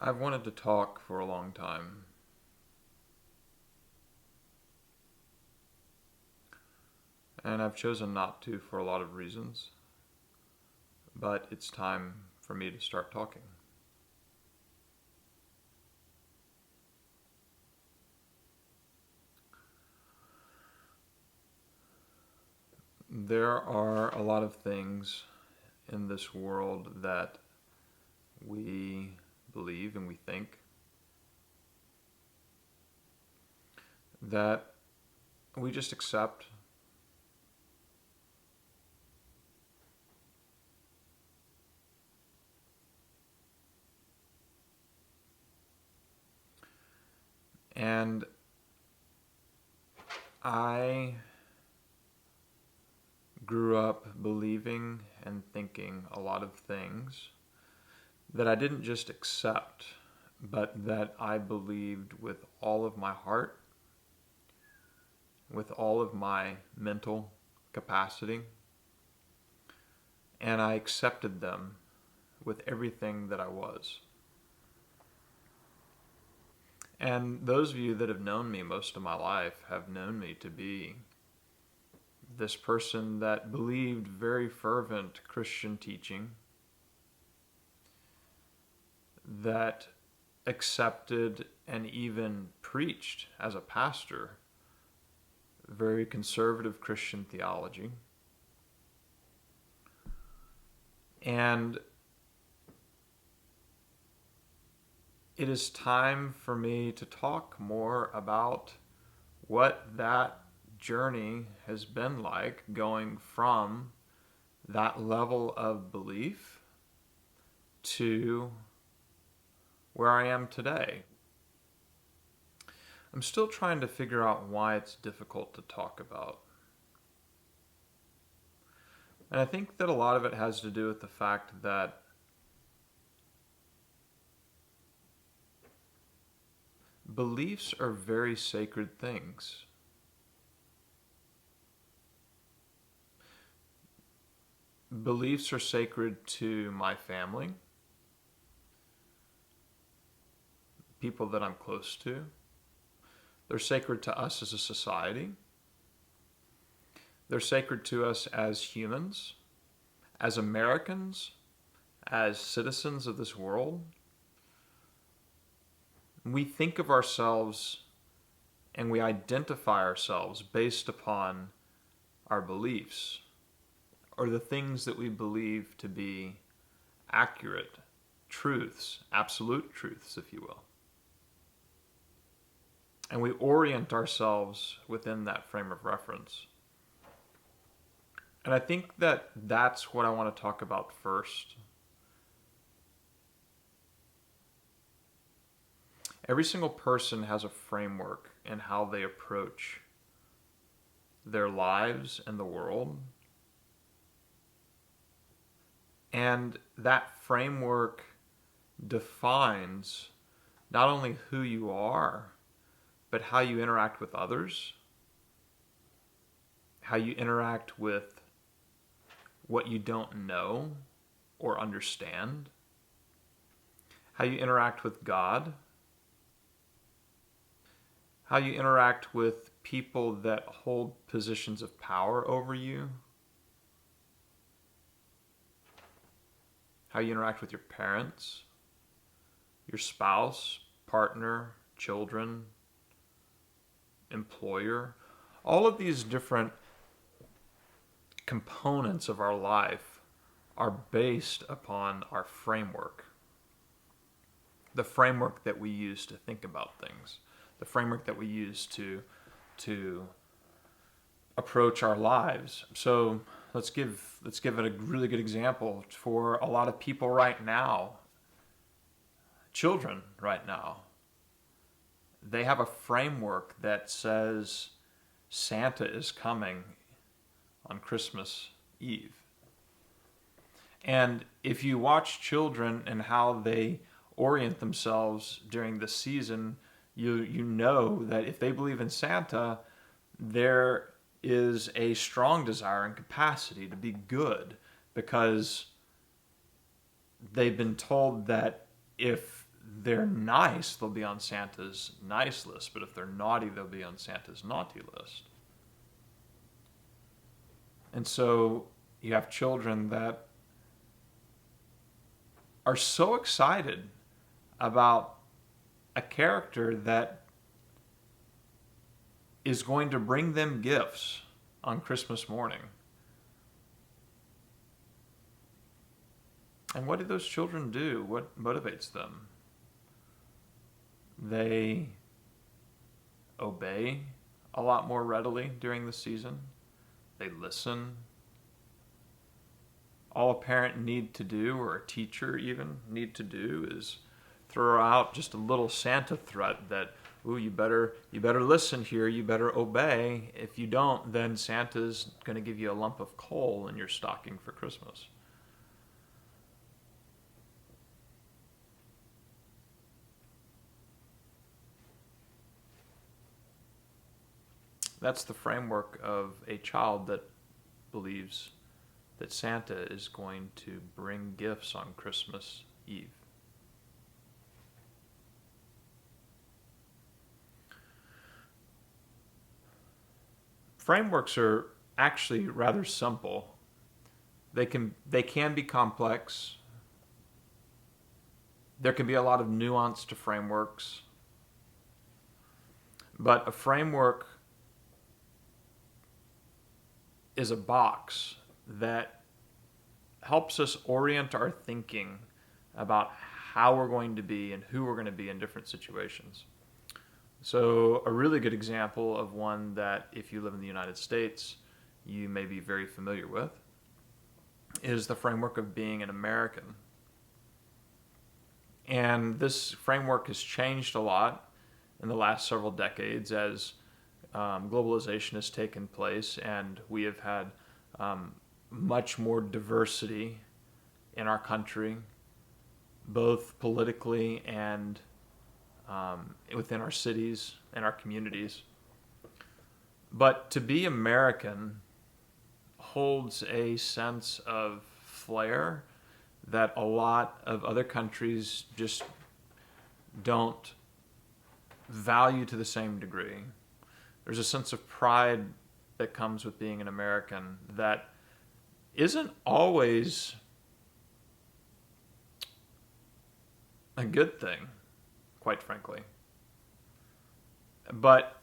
I've wanted to talk for a long time. And I've chosen not to for a lot of reasons. But it's time for me to start talking. There are a lot of things in this world that we believe and we think that we just accept. And I grew up believing and thinking a lot of things that I didn't just accept, but that I believed with all of my heart, with all of my mental capacity, and I accepted them with everything that I was. And those of you that have known me most of my life have known me to be this person that believed very fervent Christian teaching, that accepted and even preached as a pastor very conservative Christian theology. And it is time for me to talk more about what that journey has been like, going from that level of belief to where I am today. I'm still trying to figure out why it's difficult to talk about. And I think that a lot of it has to do with the fact that beliefs are very sacred things. Beliefs are sacred to my family, people that I'm close to. They're sacred to us as a society. They're sacred to us as humans, as Americans, as citizens of this world. We think of ourselves and we identify ourselves based upon our beliefs, or the things that we believe to be accurate truths, absolute truths, if you will. And we orient ourselves within that frame of reference. And I think that that's what I want to talk about first. Every single person has a framework in how they approach their lives and the world. And that framework defines not only who you are, but how you interact with others, how you interact with what you don't know or understand, how you interact with God, how you interact with people that hold positions of power over you, how you interact with your parents, your spouse, partner, children, employer. All of these different components of our life are based upon our framework. The framework that we use to think about things. The framework that we use to approach our lives. So let's give it a really good example. For a lot of people right now, children right now, they have a framework that says Santa is coming on Christmas Eve. And if you watch children and how they orient themselves during the season, you know that if they believe in Santa, there is a strong desire and capacity to be good, because they've been told that if they're nice, they'll be on Santa's nice list. But if they're naughty, they'll be on Santa's naughty list. And so you have children that are so excited about a character that is going to bring them gifts on Christmas morning. And what do those children do? What motivates them? They obey a lot more readily during the season. They listen. All a parent need to do, or a teacher even need to do, is throw out just a little Santa threat that, ooh, you better listen here, you better obey. If you don't, then Santa's going to give you a lump of coal in your stocking for Christmas. That's the framework of a child that believes that Santa is going to bring gifts on Christmas Eve. Frameworks are actually rather simple. They can be complex. There can be a lot of nuance to frameworks. But a framework is a box that helps us orient our thinking about how we're going to be and who we're going to be in different situations. So a really good example of one that, if you live in the United States, you may be very familiar with, is the framework of being an American. And this framework has changed a lot in the last several decades as globalization has taken place, and we have had much more diversity in our country, both politically and within our cities and our communities. But to be American holds a sense of flair that a lot of other countries just don't value to the same degree. There's a sense of pride that comes with being an American that isn't always a good thing, quite frankly. But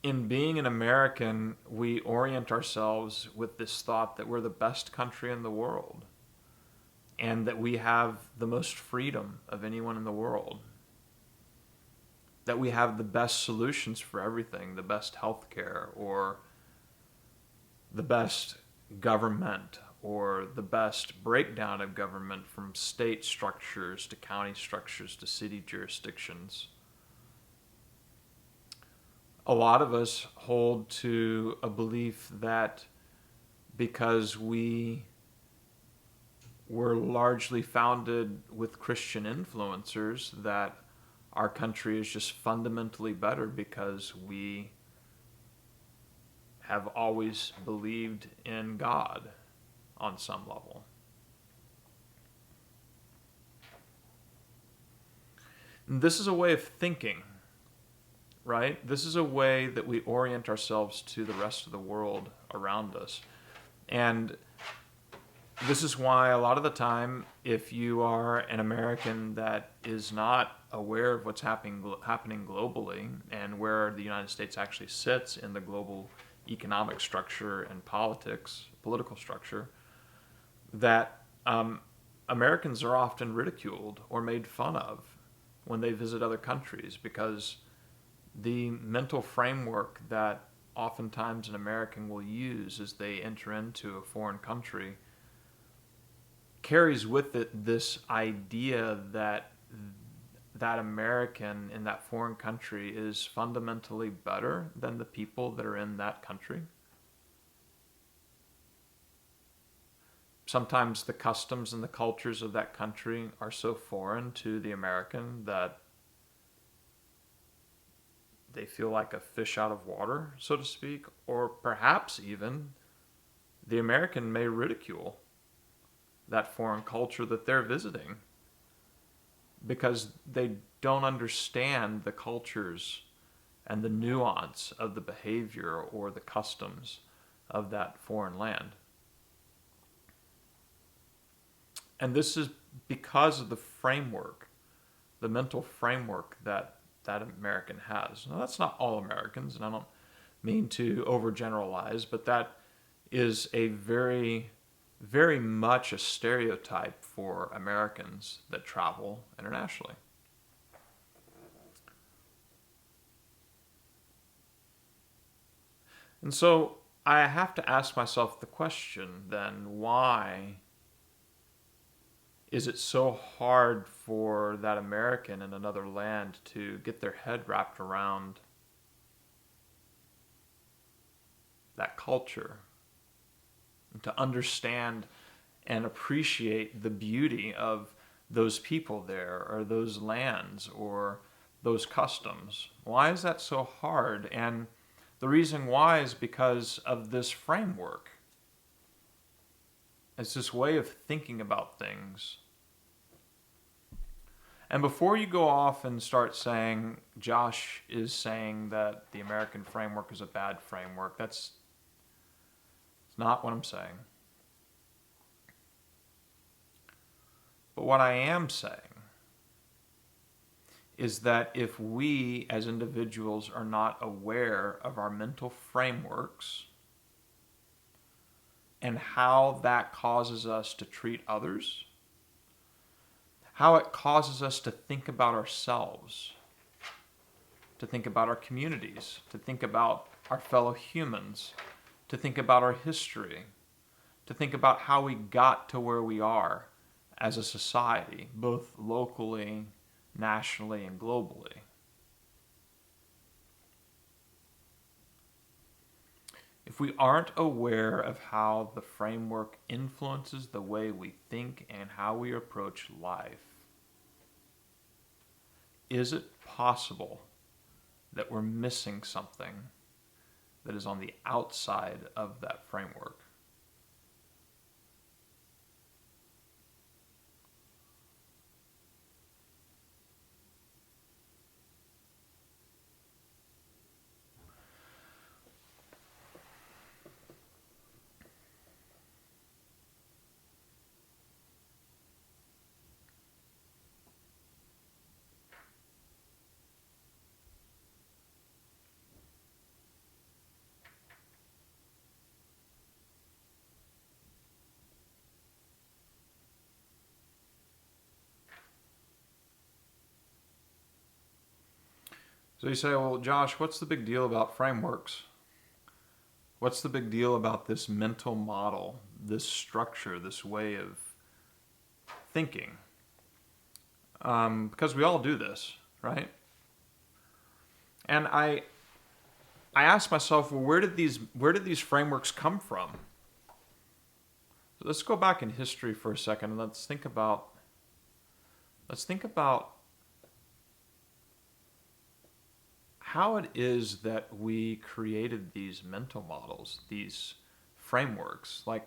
in being an American, we orient ourselves with this thought that we're the best country in the world and that we have the most freedom of anyone in the world, that we have the best solutions for everything, the best healthcare, or the best government, or the best breakdown of government from state structures to county structures to city jurisdictions. A lot of us hold to a belief that because we were largely founded with Christian influencers, that our country is just fundamentally better because we have always believed in God on some level. And this is a way of thinking, right? This is a way that we orient ourselves to the rest of the world around us. And this is why a lot of the time, if you are an American that is not aware of what's happening globally and where the United States actually sits in the global economic structure and political structure, that Americans are often ridiculed or made fun of when they visit other countries, because the mental framework that oftentimes an American will use as they enter into a foreign country carries with it this idea that that American in that foreign country is fundamentally better than the people that are in that country. Sometimes the customs and the cultures of that country are so foreign to the American that they feel like a fish out of water, so to speak, or perhaps even the American may ridicule that foreign culture that they're visiting because they don't understand the cultures and the nuance of the behavior or the customs of that foreign land. And this is because of the framework, the mental framework that that American has. Now, that's not all Americans, and I don't mean to overgeneralize, but that is a very, very much a stereotype for Americans that travel internationally. And so I have to ask myself the question then, why is it so hard for that American in another land to get their head wrapped around that culture and to understand and appreciate the beauty of those people there or those lands or those customs? Why is that so hard? And the reason why is because of this framework. It's this way of thinking about things. And before you go off and start saying, Josh is saying that the American framework is a bad framework, that's not what I'm saying. But what I am saying is that if we as individuals are not aware of our mental frameworks and how that causes us to treat others, how it causes us to think about ourselves, to think about our communities, to think about our fellow humans, to think about our history, to think about how we got to where we are as a society, both locally, nationally, and globally. If we aren't aware of how the framework influences the way we think and how we approach life, is it possible that we're missing something that is on the outside of that framework? So you say, well, Josh, what's the big deal about frameworks? What's the big deal about this mental model, this structure, this way of thinking? Because we all do this, right? And I asked myself, well, where did these frameworks come from? So let's go back in history for a second and let's think about how it is that we created these mental models, these frameworks. Like,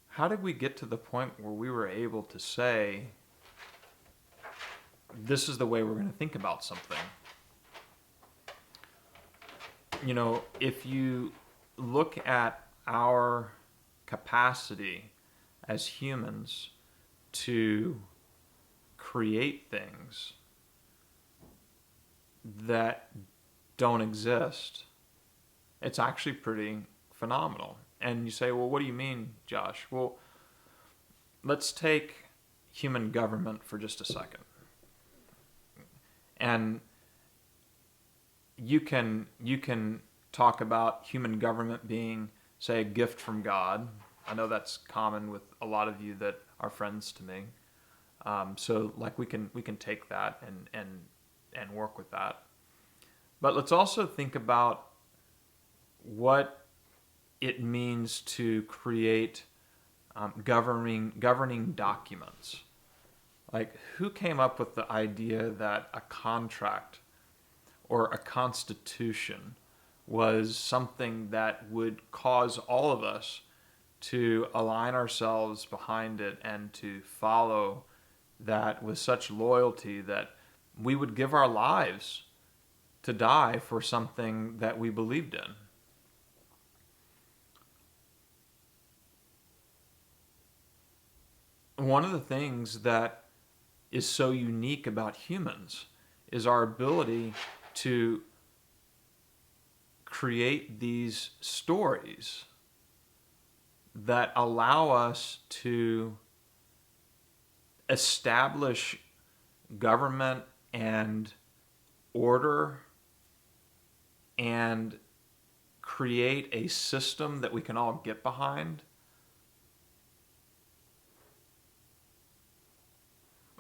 how did we get to the point where we were able to say, this is the way we're going to think about something? You know, if you look at our capacity as humans to create things that don't exist, it's actually pretty phenomenal. And you say, well, what do you mean, Josh? Well, let's take human government for just a second. And you can talk about human government being, say, a gift from God. I know that's common with a lot of you that are friends to me. So like we can take that and work with that. But let's also think about what it means to create governing documents. Like, who came up with the idea that a contract or a constitution was something that would cause all of us to align ourselves behind it and to follow that with such loyalty that we would give our lives to die for something that we believed in. One of the things that is so unique about humans is our ability to create these stories that allow us to establish government and order and create a system that we can all get behind.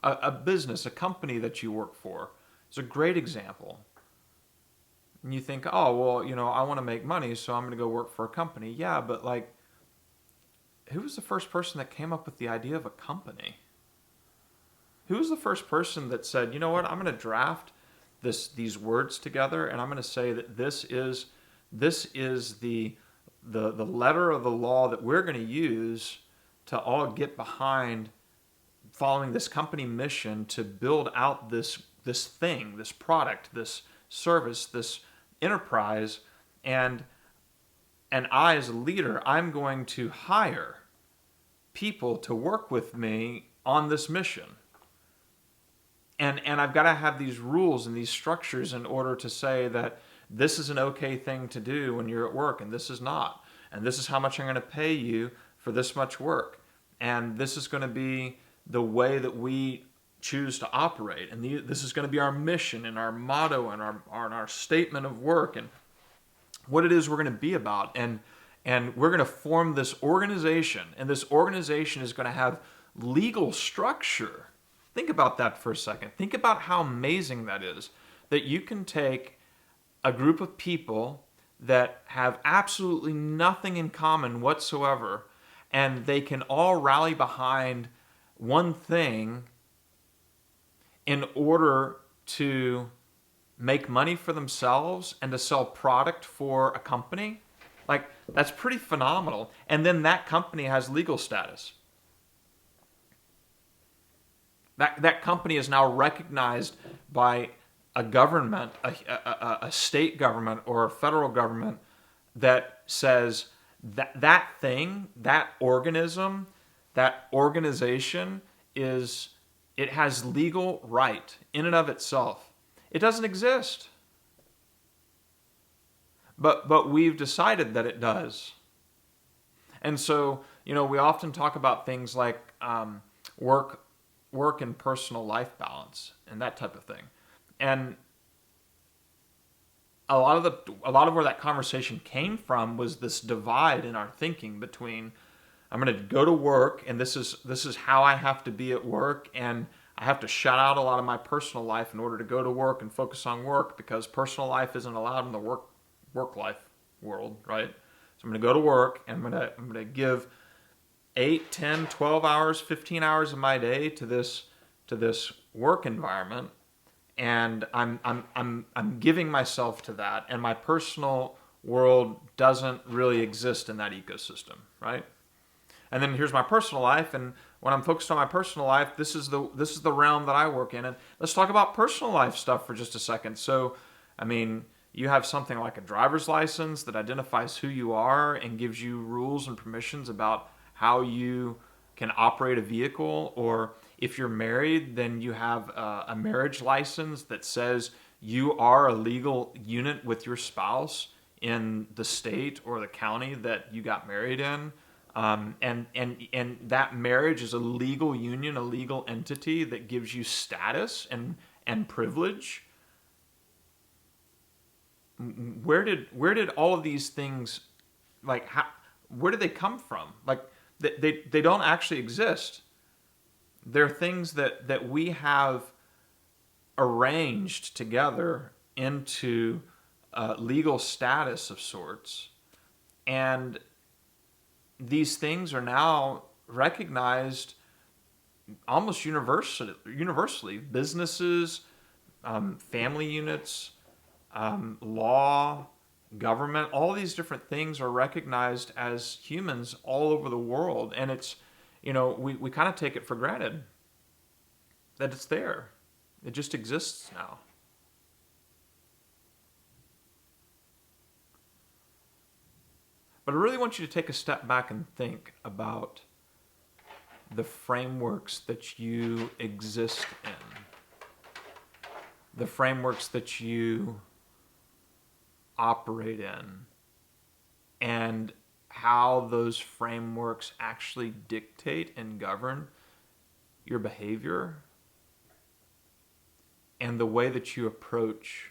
A business, a company that you work for is a great example. And you think, oh, well, I want to make money, so I'm going to go work for a company. Yeah, but like, who was the first person that came up with the idea of a company? Who was the first person that said, you know what, I'm going to draft these words together, and I'm going to say that this is the letter of the law that we're going to use to all get behind following this company mission to build out this thing, this product, this service, this enterprise, and I as a leader, I'm going to hire people to work with me on this mission. And I've got to have these rules and these structures in order to say that this is an okay thing to do when you're at work and this is not. And this is how much I'm going to pay you for this much work. And this is going to be the way that we choose to operate. And this is going to be our mission and our motto and our statement of work and what it is we're going to be about. And we're going to form this organization. And this organization is going to have legal structure. Think about that for a second. Think about how amazing that is, that you can take a group of people that have absolutely nothing in common whatsoever, and they can all rally behind one thing in order to make money for themselves and to sell product for a company. Like, that's pretty phenomenal. And then that company has legal status. That company is now recognized by a government, a state government or a federal government that says that thing, that organism, that organization it has legal right in and of itself. It doesn't exist. But we've decided that it does. And so, we often talk about things like work and personal life balance and that type of thing. And a lot of where that conversation came from was this divide in our thinking between, I'm going to go to work and this is how I have to be at work, and I have to shut out a lot of my personal life in order to go to work and focus on work because personal life isn't allowed in the work life world, right? So I'm going to go to work and I'm going to give 8, 10, 12 hours, 15 hours of my day to this work environment, and I'm giving myself to that, and my personal world doesn't really exist in that ecosystem, right? And then here's my personal life, and when I'm focused on my personal life, this is the realm that I work in. And let's talk about personal life stuff for just a second. So, you have something like a driver's license that identifies who you are and gives you rules and permissions about how you can operate a vehicle. Or if you're married, then you have a marriage license that says you are a legal unit with your spouse in the state or the county that you got married in. And that marriage is a legal union, a legal entity that gives you status and privilege. Where did all of these things, where did they come from? Like, they don't actually exist. They're things that we have arranged together into legal status of sorts. And these things are now recognized almost universally. Businesses, family units, law, government, all these different things are recognized as humans all over the world. And it's, we kind of take it for granted. that it's there. It just exists now. But I really want you to take a step back and think about the frameworks that you exist in, the frameworks that you operate in, and how those frameworks actually dictate and govern your behavior and the way that you approach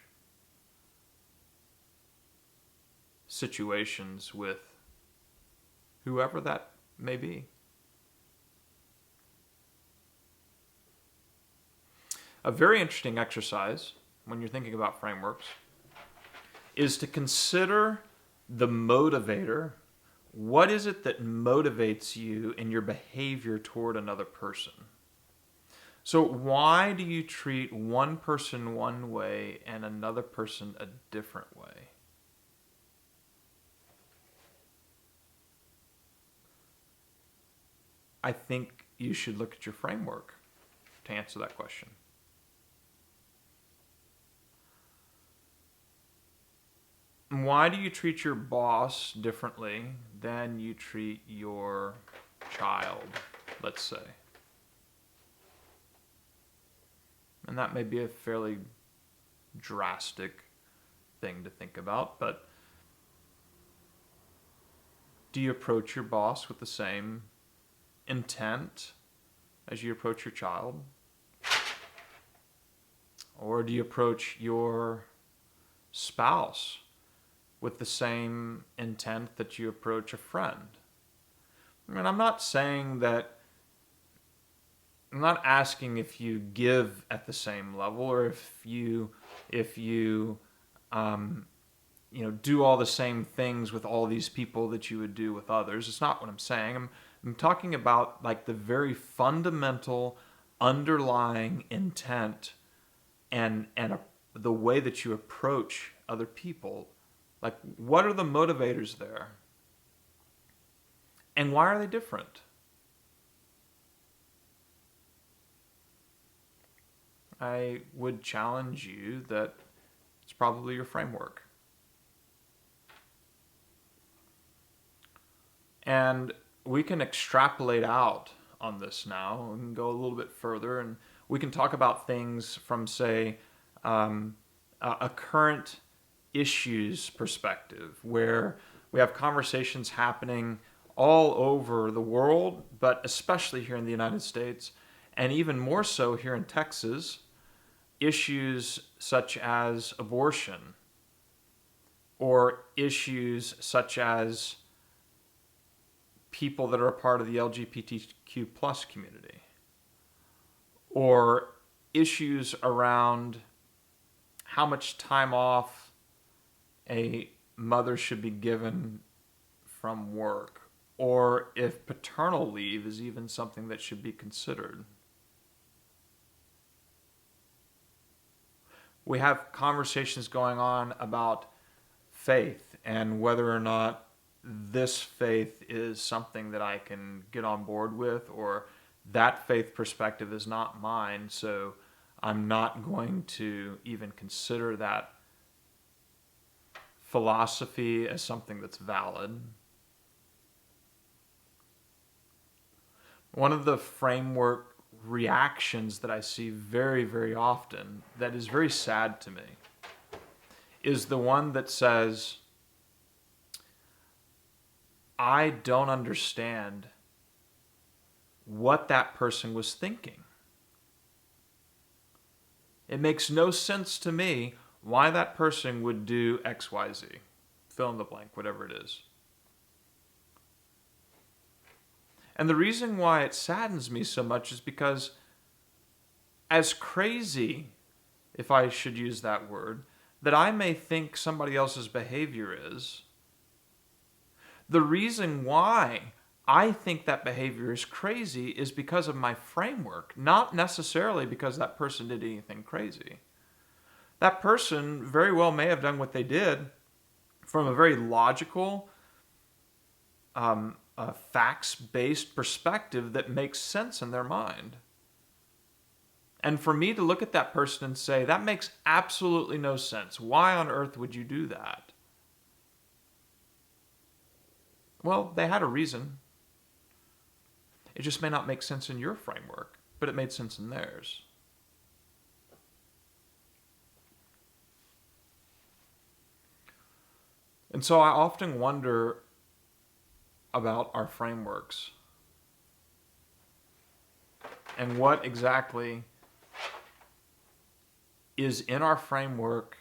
situations with whoever that may be. A very interesting exercise when you're thinking about frameworks is to consider the motivator. What is it that motivates you in your behavior toward another person? So why do you treat one person one way and another person a different way? I think you should look at your framework to answer that question. Why do you treat your boss differently than you treat your child, let's say? And that may be a fairly drastic thing to think about, but do you approach your boss with the same intent as you approach your child? Or do you approach your spouse with the same intent that you approach a friend? I mean, I'm not asking if you give at the same level or if you do all the same things with all these people that you would do with others. It's not what I'm saying. I'm talking about like the very fundamental underlying intent and the way that you approach other people. Like, what are the motivators there? And why are they different? I would challenge you that it's probably your framework. And we can extrapolate out on this now and go a little bit further, and we can talk about things from, say, a current issues perspective, where we have conversations happening all over the world, but especially here in the United States, and even more so here in Texas, issues such as abortion, or issues such as people that are a part of the LGBTQ plus community, or issues around how much time off a mother should be given from work, or if paternal leave is even something that should be considered. We have conversations going on about faith and whether or not this faith is something that I can get on board with, or that faith perspective is not mine, so I'm not going to even consider that philosophy as something that's valid. One of the framework reactions that I see very, very often that is very sad to me is the one that says, I don't understand what that person was thinking. It makes no sense to me why that person would do X, Y, Z. Fill in the blank, whatever it is. And the reason why it saddens me so much is because, as crazy, if I should use that word, that I may think somebody else's behavior is, the reason why I think that behavior is crazy is because of my framework, not necessarily because that person did anything crazy. That person very well may have done what they did from a very logical, facts-based perspective that makes sense in their mind. And for me to look at that person and say, that makes absolutely no sense. Why on earth would you do that? Well, they had a reason. It just may not make sense in your framework, but it made sense in theirs. And so I often wonder about our frameworks and what exactly is in our framework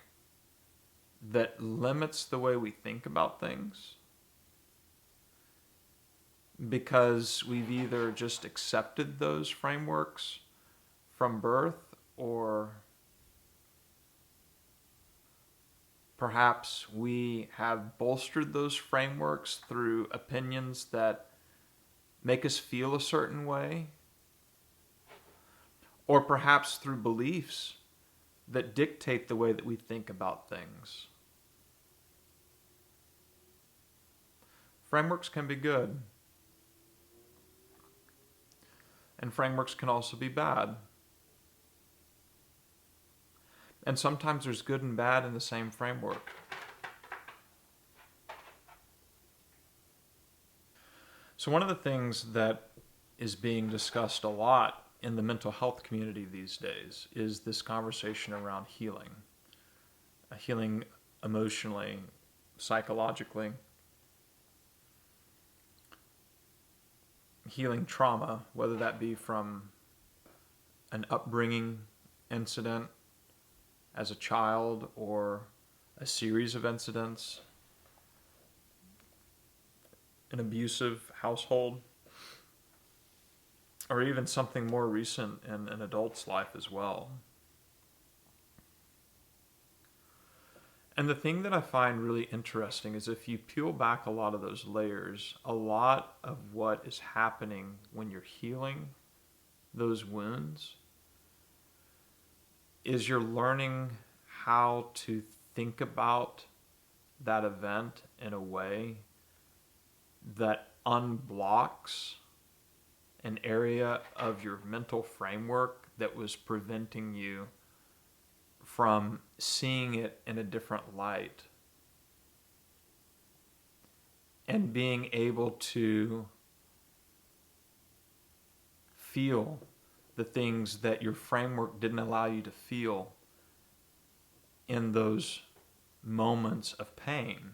that limits the way we think about things because we've either just accepted those frameworks from birth, or perhaps we have bolstered those frameworks through opinions that make us feel a certain way, or perhaps through beliefs that dictate the way that we think about things. Frameworks can be good, and frameworks can also be bad. And sometimes there's good and bad in the same framework. So one of the things that is being discussed a lot in the mental health community these days is this conversation around healing. Healing emotionally, psychologically. Healing trauma, whether that be from an upbringing incident as a child or a series of incidents, an abusive household, or even something more recent in an adult's life as well. And the thing that I find really interesting is if you peel back a lot of those layers, a lot of what is happening when you're healing those wounds is you're learning how to think about that event in a way that unblocks an area of your mental framework that was preventing you from seeing it in a different light and being able to feel the things that your framework didn't allow you to feel in those moments of pain,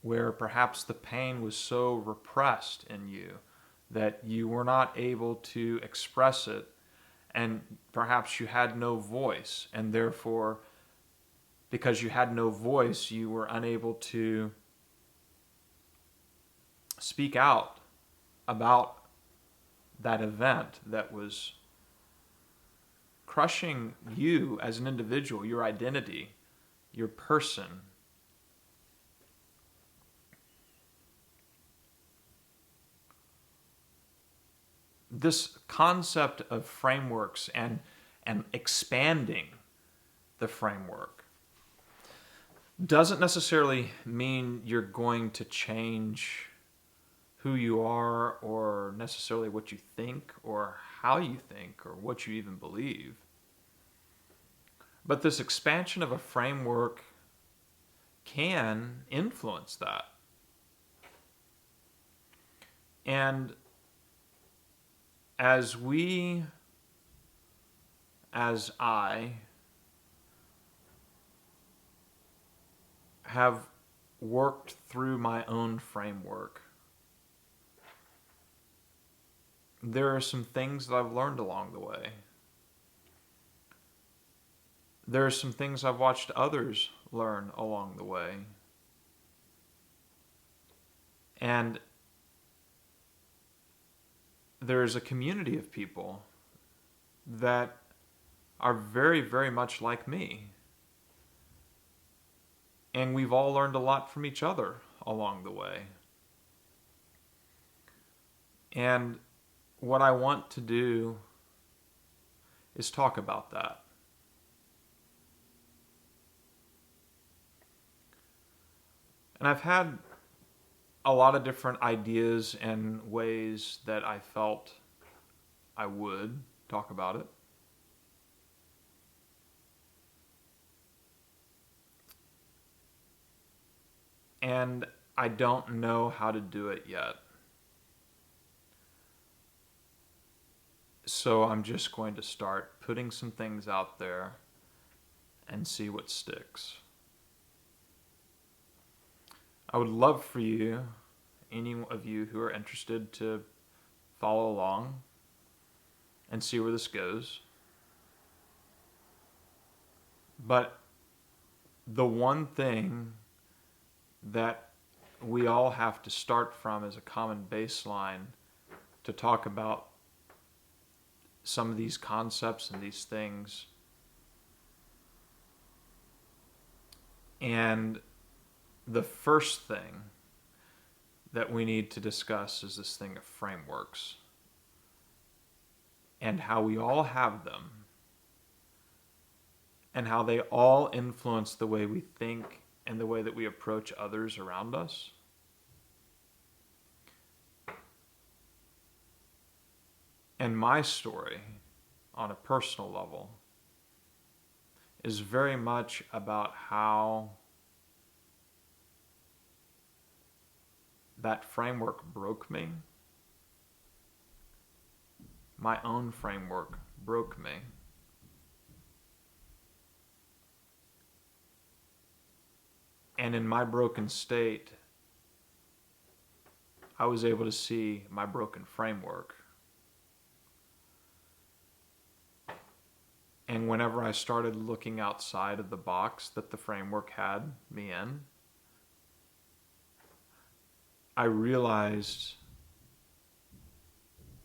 where perhaps the pain was so repressed in you that you were not able to express it, and perhaps you had no voice, and therefore, because you had no voice, you were unable to speak out about that event that was crushing you as an individual, your identity, your person. This concept of frameworks and expanding the framework doesn't necessarily mean you're going to change who you are or necessarily what you think or how you think or what you even believe. But this expansion of a framework can influence that. And as I have worked through my own framework, there are some things that I've learned along the way. There are some things I've watched others learn along the way. And there's a community of people that are very, very much like me. And we've all learned a lot from each other along the way. And what I want to do is talk about that. And I've had a lot of different ideas and ways that I felt I would talk about it. And I don't know how to do it yet. So I'm just going to start putting some things out there and see what sticks. I would love for you, any of you who are interested, to follow along and see where this goes. But the one thing that we all have to start from as a common baseline to talk about some of these concepts and these things, and the first thing that we need to discuss is this thing of frameworks and how we all have them and how they all influence the way we think and the way that we approach others around us. And my story, on a personal level, is very much about how that framework broke me. My own framework broke me. And in my broken state, I was able to see my broken framework. And whenever I started looking outside of the box that the framework had me in, I realized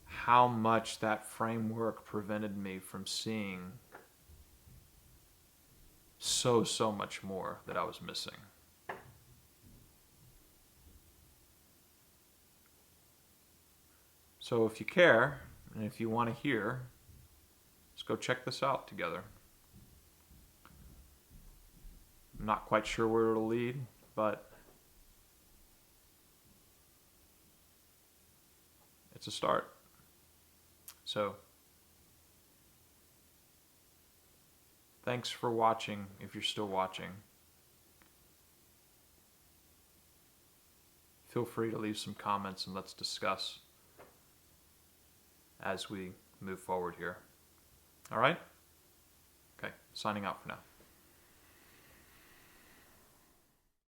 how much that framework prevented me from seeing so much more that I was missing. So if you care, and if you want to hear, let's go check this out together. I'm not quite sure where it'll lead, but it's a start. So, thanks for watching, if you're still watching. Feel free to leave some comments and let's discuss as we move forward here. All right? Okay, signing out for now.